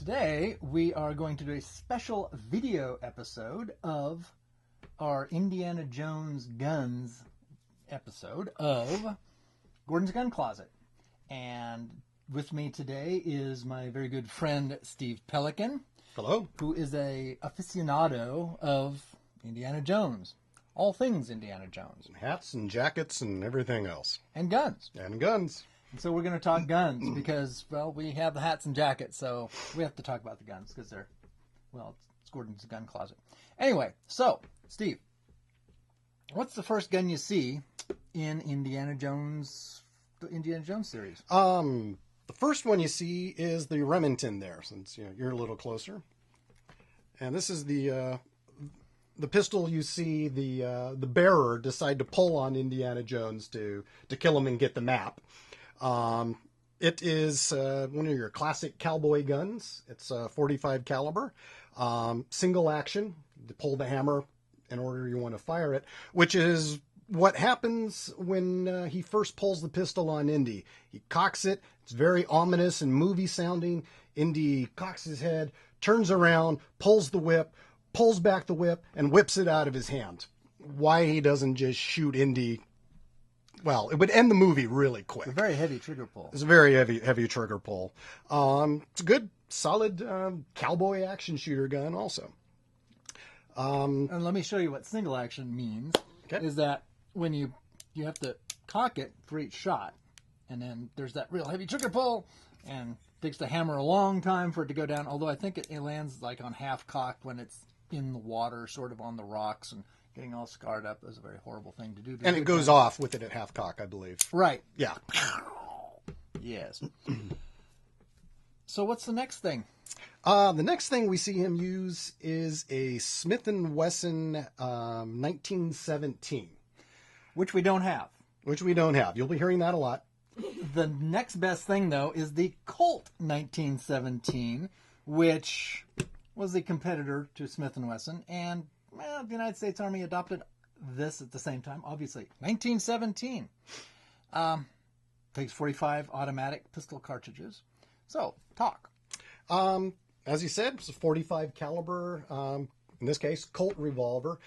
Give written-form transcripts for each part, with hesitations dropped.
Today we are going to do a special video episode of our Indiana Jones Guns episode of Gordon's Gun Closet. And with me today is my very good friend Steve Pelikan. Hello. Who is a aficionado of Indiana Jones. All things Indiana Jones. Hats and jackets and everything else. And guns. And guns. And so we're going to talk guns because, well, we have the hats and jackets, so we have to talk about the guns because they're, well, it's Gordon's Gun Closet. Anyway, so, Steve, what's the first gun you see in the Indiana Jones series? The first one you see is the Remington there, since you're a little closer. And this is the pistol you see the bearer decide to pull on Indiana Jones to kill him and get the map. It is one of your classic cowboy guns. It's a 45 caliber, single action. You pull the hammer in order you want to fire it, which is what happens when he first pulls the pistol on Indy. He cocks it. It's very ominous and movie sounding. Indy cocks his head, turns around, pulls the whip, pulls back the whip, and whips it out of his hand. Why he doesn't just shoot Indy? Well, it would end the movie really quick. It's a very heavy trigger pull. It's a very heavy trigger pull. It's a good, solid cowboy action shooter gun also. And let me show you what single action means. Okay. Is that when you have to cock it for each shot, and then there's that real heavy trigger pull, and it takes the hammer a long time for it to go down, although I think it lands like on half cock when it's in the water, sort of on the rocks, and getting all scarred up is a very horrible thing to do. And it goes off with it at half cock, I believe. Right. Yeah. Yes. So what's the next thing? The next thing we see him use is a Smith & Wesson 1917. Which we don't have. You'll be hearing that a lot. The next best thing, though, is the Colt 1917, which was the competitor to Smith & Wesson, and well, the United States Army adopted this at the same time, obviously. 1917. Takes 45 automatic pistol cartridges. So, talk. As you said, it's a 45 caliber, in this case, Colt revolver.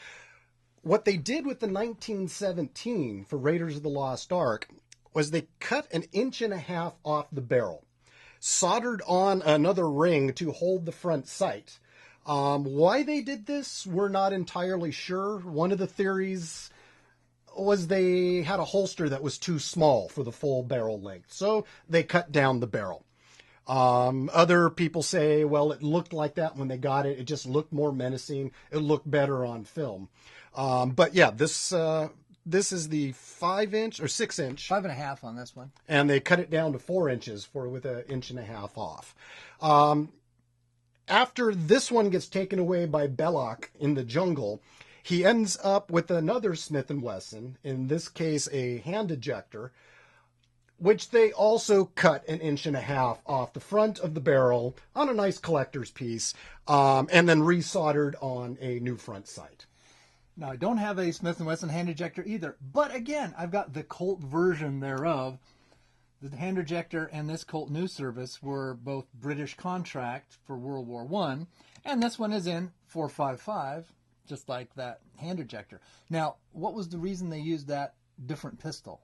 What they did with the 1917 for Raiders of the Lost Ark was they cut 1.5 inches off the barrel, soldered on another ring to hold the front sight. Why they did this, we're not entirely sure. One of the theories was they had a holster that was too small for the full barrel length, so they cut down the barrel. Other people say, well, it looked like that when they got it. It just looked more menacing. It looked better on film. But yeah, this is the 5-inch or 6-inch. 5.5 on this one. And they cut it down to 4 inches with 1.5 inches off. After this one gets taken away by Belloc in the jungle, he ends up with another Smith & Wesson, in this case a hand ejector, which they also cut 1.5 inches off the front of the barrel on a nice collector's piece, and then resoldered on a new front sight. Now, I don't have a Smith & Wesson hand ejector either, but again, I've got the Colt version thereof. The hand ejector and this Colt News Service were both British contract for World War I, and this one is in .455, just like that hand ejector. Now, what was the reason they used that different pistol?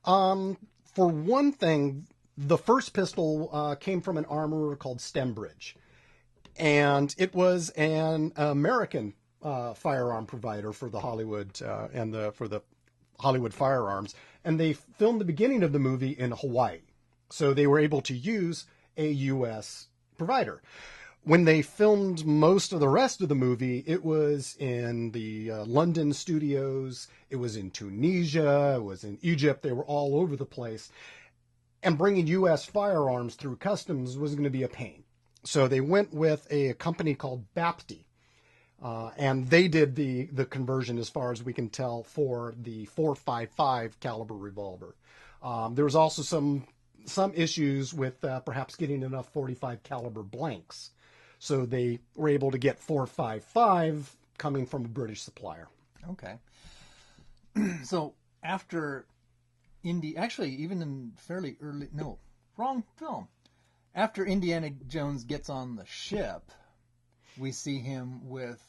For one thing, the first pistol came from an armorer called Stembridge, and it was an American firearm provider for the Hollywood for the Hollywood firearms, and they filmed the beginning of the movie in Hawaii, so they were able to use a U.S. provider. When they filmed most of the rest of the movie, it was in the London studios, it was in Tunisia, it was in Egypt. They were all over the place, and bringing U.S. firearms through customs was going to be a pain. So they went with a company called Bapti. And they did the conversion, as far as we can tell, for the .455 caliber revolver. There was also some issues with perhaps getting enough 45 caliber blanks, so they were able to get .455 coming from a British supplier. Okay. So after Indy, actually, even in fairly early, no, wrong film. After Indiana Jones gets on the ship, we see him with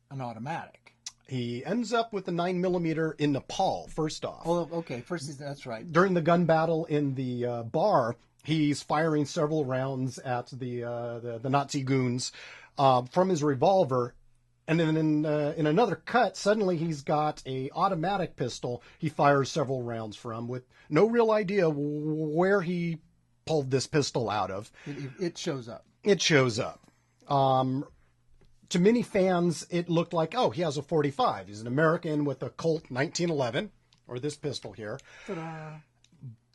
an automatic. He ends up with a 9mm in Nepal, first off. Oh, okay. First, that's right. During the gun battle in the bar, he's firing several rounds at the Nazi goons from his revolver. And then in another cut, suddenly he's got a automatic pistol he fires several rounds from with no real idea where he pulled this pistol out of. It shows up. It shows up. To many fans, it looked like, oh, he has a .45. He's an American with a Colt 1911, or this pistol here. Ta-da.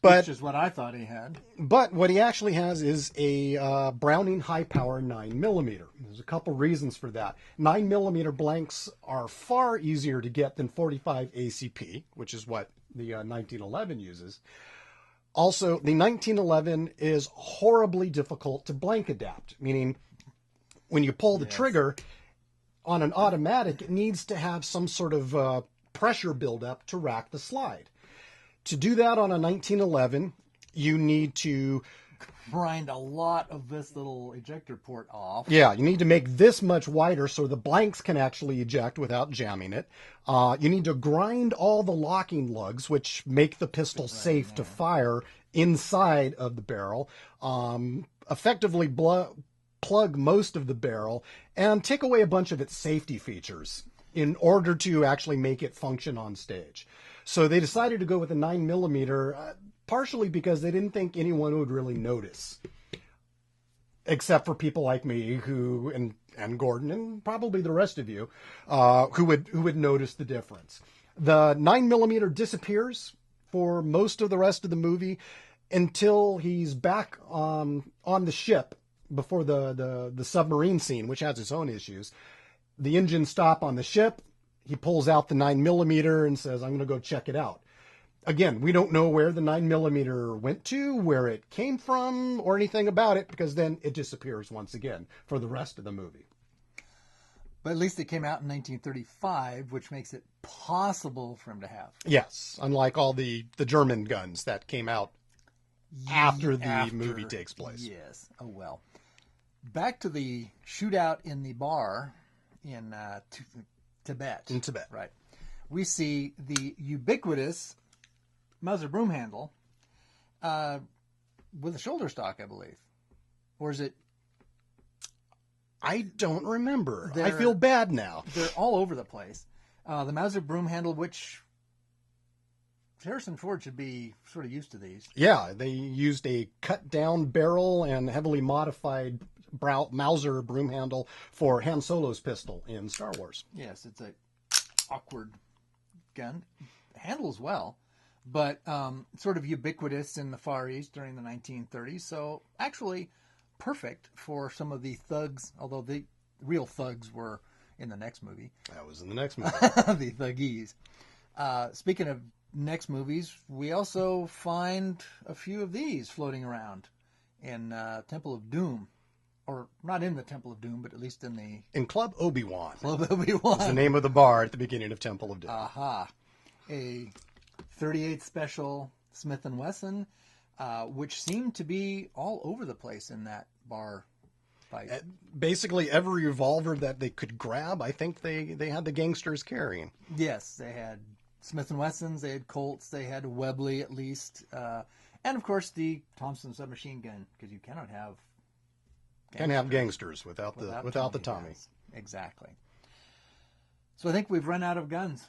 But, which is what I thought he had. But what he actually has is a Browning high-power 9mm. There's a couple reasons for that. 9mm blanks are far easier to get than .45 ACP, which is what the 1911 uses. Also, the 1911 is horribly difficult to blank adapt, meaning when you pull the trigger on an automatic, it needs to have some sort of pressure buildup to rack the slide. To do that on a 1911, you need to grind a lot of this little ejector port off. Yeah, you need to make this much wider so the blanks can actually eject without jamming it. You need to grind all the locking lugs, which make the pistol safe to fire inside of the barrel. Effectively plug most of the barrel and take away a bunch of its safety features in order to actually make it function on stage. So they decided to go with a 9mm, partially because they didn't think anyone would really notice, except for people like me who and Gordon and probably the rest of you who would notice the difference. The 9mm disappears for most of the rest of the movie until he's back on the ship before the submarine scene, which has its own issues. The engines stop on the ship. He pulls out the 9mm and says, I'm going to go check it out. Again, we don't know where the 9mm went to, where it came from, or anything about it, because then it disappears once again for the rest of the movie. But at least it came out in 1935, which makes it possible for him to have. Yes, unlike all the German guns that came out after the movie takes place. Yes. Oh, well. Back to the shootout in the bar in Tibet. In Tibet. Right. We see the ubiquitous Mauser broom handle with a shoulder stock, I believe. Or is it? I don't remember. I feel bad now. They're all over the place. The Mauser broom handle, which Harrison Ford should be sort of used to these. Yeah, they used a cut-down barrel and heavily modified Mauser broom handle for Han Solo's pistol in Star Wars. Yes, it's a awkward gun. Handle as well, but sort of ubiquitous in the Far East during the 1930s. So actually perfect for some of the thugs, although the real thugs were in the next movie. That was in the next movie. The thuggies. Speaking of next movies, we also find a few of these floating around in Temple of Doom. Or not in the Temple of Doom, but at least in Club Obi-Wan. Club Obi-Wan. It's the name of the bar at the beginning of Temple of Doom. Aha. A 38 Special Smith & Wesson, which seemed to be all over the place in that bar fight. Basically every revolver that they could grab, I think they had the gangsters carrying. Yes, they had Smith & Wessons, they had Colts, they had Webley at least, and of course the Thompson submachine gun, because you cannot have gangsters without the Tommy. Guns. Exactly. So I think we've run out of guns.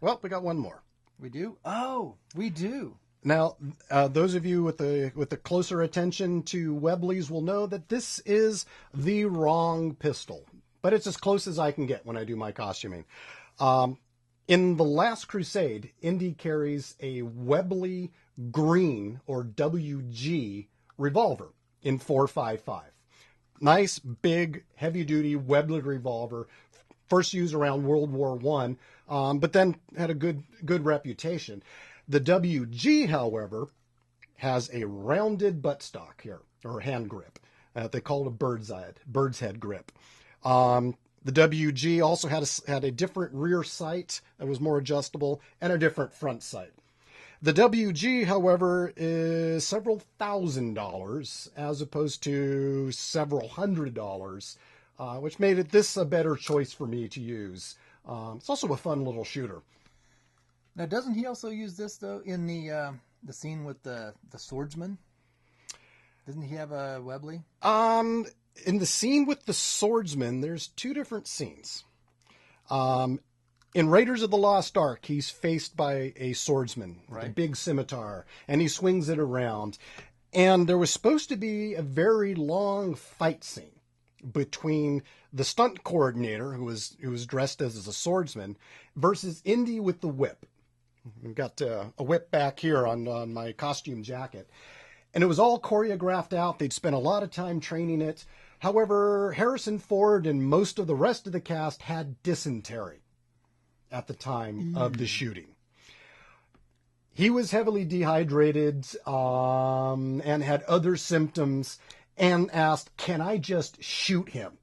Well, we got one more. We do? Oh, we do. Now, those of you with the closer attention to Webleys will know that this is the wrong pistol, but it's as close as I can get when I do my costuming. In The Last Crusade, Indy carries a Webley Green, or WG, revolver in .455. Nice, big, heavy-duty Webley revolver, first used around World War I, but then had a good reputation. The WG, however, has a rounded buttstock here, or hand grip. They call it a bird's head grip. The WG also had a different rear sight that was more adjustable, and a different front sight. The WG, however, is several $1,000s as opposed to several $100s, which made this a better choice for me to use. It's also a fun little shooter. Now, doesn't he also use this, though, in the scene with the swordsman? Doesn't he have a Webley? In the scene with the swordsman, there's two different scenes. In Raiders of the Lost Ark, he's faced by a swordsman with a big scimitar, and he swings it around. And there was supposed to be a very long fight scene between the stunt coordinator, who was dressed as a swordsman, versus Indy with the whip. I've got a whip back here on my costume jacket. And it was all choreographed out. They'd spent a lot of time training it. However, Harrison Ford and most of the rest of the cast had dysentery at the time of the shooting. He was heavily dehydrated and had other symptoms and asked, "Can I just shoot him?"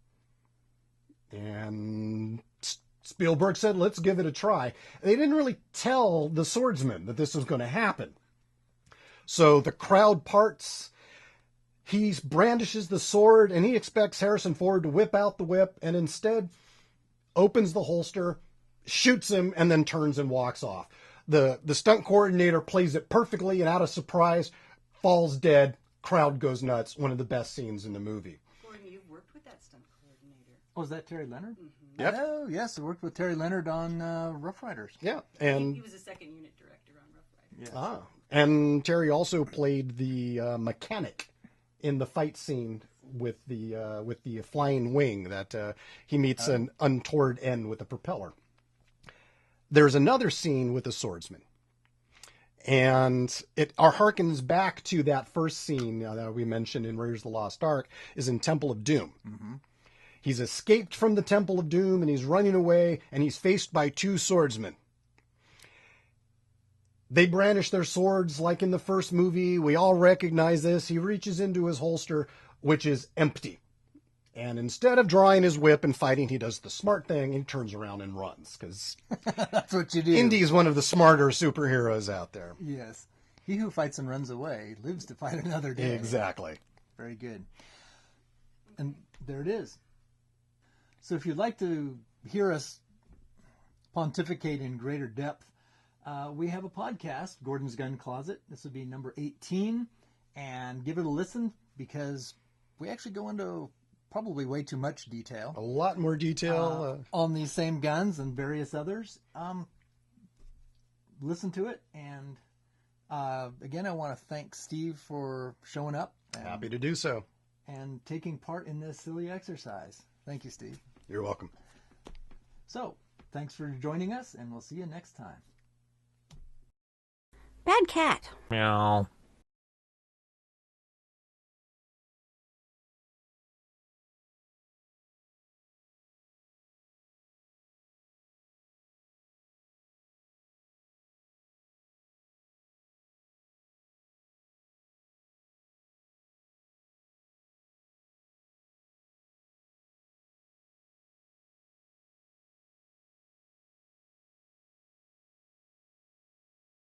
And Spielberg said, "Let's give it a try." They didn't really tell the swordsman that this was going to happen. So the crowd parts. He brandishes the sword, and he expects Harrison Ford to whip out the whip, and instead opens the holster, shoots him, and then turns and walks off. The stunt coordinator plays it perfectly, and out of surprise, falls dead. Crowd goes nuts. One of the best scenes in the movie. Gordon, you've worked with that stunt coordinator. Oh, is that Terry Leonard? Mm-hmm. Yep. Oh, yes, I worked with Terry Leonard on Rough Riders. Yeah, and He was a second unit director on Rough Riders. Yes. And Terry also played the mechanic in the fight scene with the flying wing that he meets an untoward end with a propeller. There's another scene with a swordsman, and it harkens back to that first scene that we mentioned in Raiders of the Lost Ark, is in Temple of Doom. Mm-hmm. He's escaped from the Temple of Doom, and he's running away, and he's faced by two swordsmen. They brandish their swords like in the first movie. We all recognize this. He reaches into his holster, which is empty. And instead of drawing his whip and fighting, he does the smart thing and turns around and runs. Because that's what you do. Indy is one of the smarter superheroes out there. Yes. He who fights and runs away lives to fight another day. Exactly. Very good. And there it is. So if you'd like to hear us pontificate in greater depth, we have a podcast, Gordon's Gun Closet. This would be number 18. And give it a listen, because we actually go into probably way too much detail. A lot more detail. On these same guns and various others. Listen to it. And again, I want to thank Steve for showing up. Happy to do so. And taking part in this silly exercise. Thank you, Steve. You're welcome. So, thanks for joining us, and we'll see you next time. Bad cat. Meow.